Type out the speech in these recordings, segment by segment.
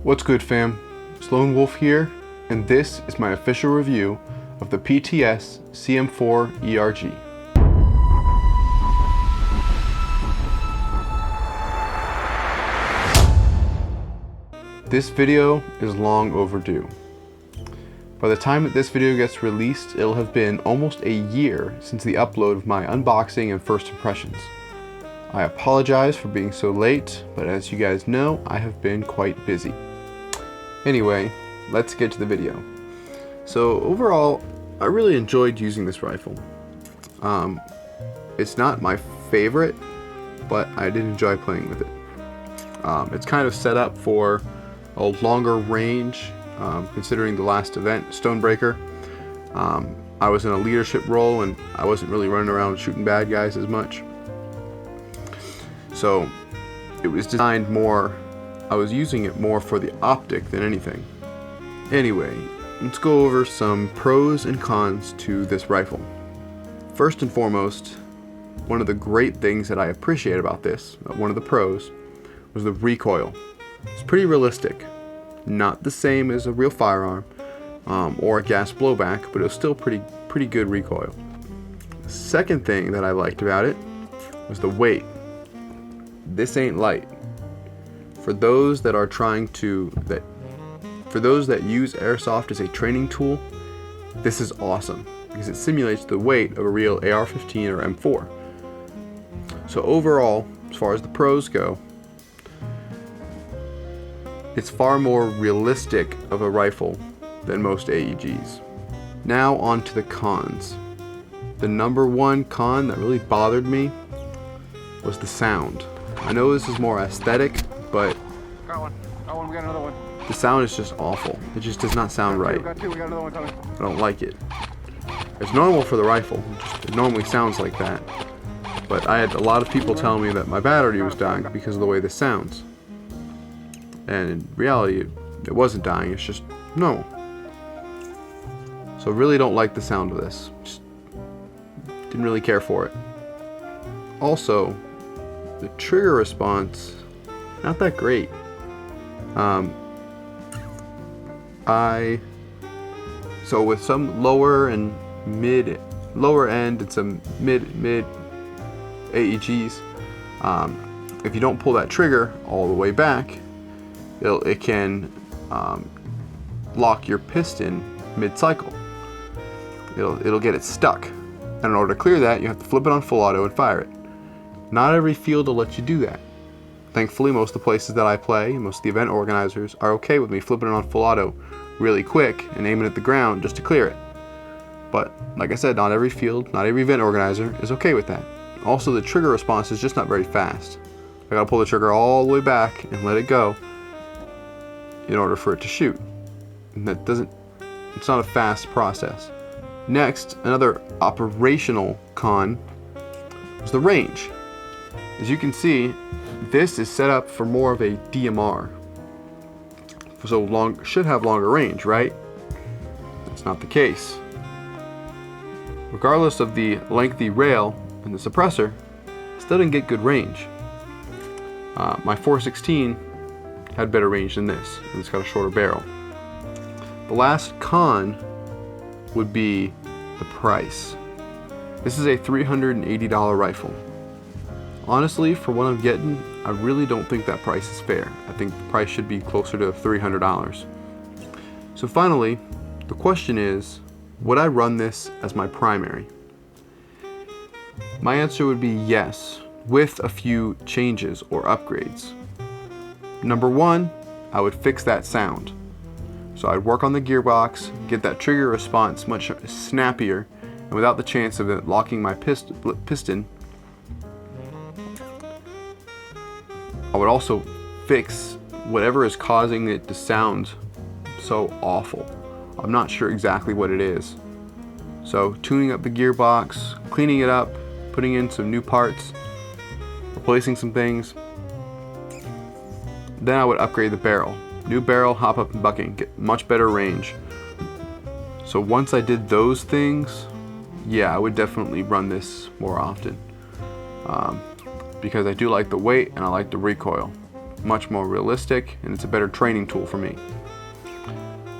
What's good, fam? It's Lone Wolf here, and this is my official review of the PTS CM4 ERG. This video is long overdue. By the time that this video gets released, it'll have been almost a year since the upload of my unboxing and first impressions. I apologize for being so late, but as you guys know, I have been quite busy. Anyway, let's get to the video. So overall, I really enjoyed using this rifle. It's not my favorite, but I did enjoy playing with it. It's kind of set up for a longer range, considering the last event, Stonebreaker. I was in a leadership role and I wasn't really running around shooting bad guys as much. So it was designed more, I was using it more for the optic than anything. Anyway, let's go over some pros and cons to this rifle. First and foremost, one of the great things that I appreciate about this, one of the pros, was the recoil. It's pretty realistic. Not the same as a real firearm or a gas blowback, but it was still pretty good recoil. The second thing that I liked about it was the weight. This ain't light. For those that are for those that use Airsoft as a training tool, this is awesome because it simulates the weight of a real AR-15 or M4. So overall, as far as the pros go, it's far more realistic of a rifle than most AEGs. Now on to the cons. The number one con that really bothered me was the sound. I know this is more aesthetic, but got one, we got another one. The sound is just awful. It just does not sound right. We got another one coming. I don't like it. It's normal for the rifle. It normally sounds like that. But I had a lot of people telling me that my battery was dying because of the way this sounds. And in reality, it wasn't dying. It's just normal. So I really don't like the sound of this. Just didn't really care for it. Also, the trigger response, not that great. So with some lower end and some mid AEGs, if you don't pull that trigger all the way back, it can lock your piston mid-cycle. It'll get it stuck, and in order to clear that, you have to flip it on full auto and fire it. Not every field will let you do that. Thankfully, most of the places that I play, most of the event organizers, are okay with me flipping it on full auto really quick and aiming at the ground just to clear it. But like I said, not every field, not every event organizer is okay with that. Also, the trigger response is just not very fast. I gotta pull the trigger all the way back and let it go in order for it to shoot. And it's not a fast process. Next, another operational con is the range. As you can see, this is set up for more of a DMR. So should have longer range, right? That's not the case. Regardless of the lengthy rail and the suppressor, it still didn't get good range. My 416 had better range than this, and it's got a shorter barrel. The last con would be the price. This is a $380 rifle. Honestly, for what I'm getting, I really don't think that price is fair. I think the price should be closer to $300. So finally, the question is, would I run this as my primary? My answer would be yes, with a few changes or upgrades. Number one, I would fix that sound. So I'd work on the gearbox, get that trigger response much snappier, and without the chance of it locking my piston. I would also fix whatever is causing it to sound so awful. I'm not sure exactly what it is. So tuning up the gearbox, cleaning it up, putting in some new parts, replacing some things. Then I would upgrade the barrel. New barrel, hop up and bucking, get much better range. So once I did those things, yeah, I would definitely run this more often. Because I do like the weight and I like the recoil. much more realistic, and it's a better training tool for me.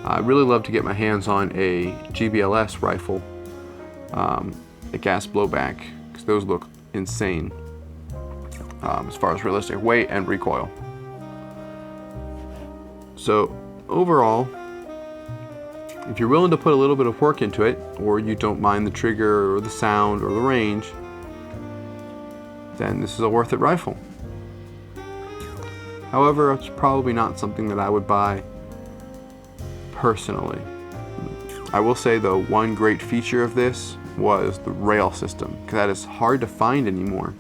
I really love to get my hands on a GBLS rifle, a gas blowback, because those look insane as far as realistic weight and recoil. So overall, if you're willing to put a little bit of work into it, or you don't mind the trigger or the sound or the range, then this is a worth it rifle. However, it's probably not something that I would buy personally. I will say though, one great feature of this was the rail system, because that is hard to find anymore.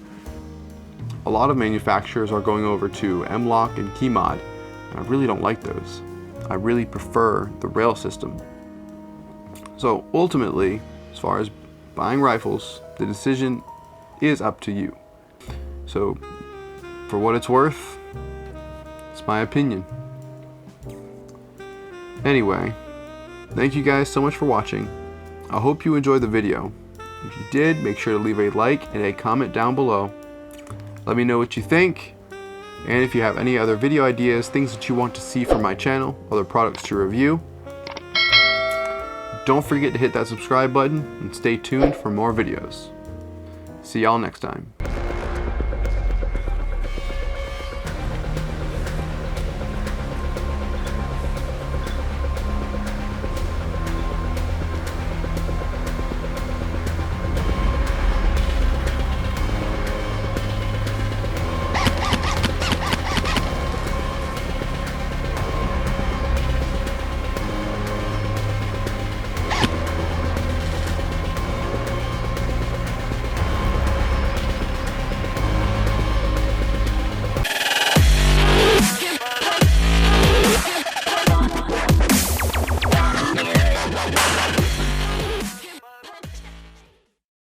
A lot of manufacturers are going over to M-LOK and KeyMod, and I really don't like those. I really prefer the rail system. So ultimately, as far as buying rifles, the decision is up to you. So for what it's worth, it's my opinion. Anyway, thank you guys so much for watching. I hope you enjoyed the video. If you did, make sure to leave a like and a comment down below. Let me know what you think, and if you have any other video ideas, things that you want to see from my channel, other products to review. Don't forget to hit that subscribe button and stay tuned for more videos. See y'all next time.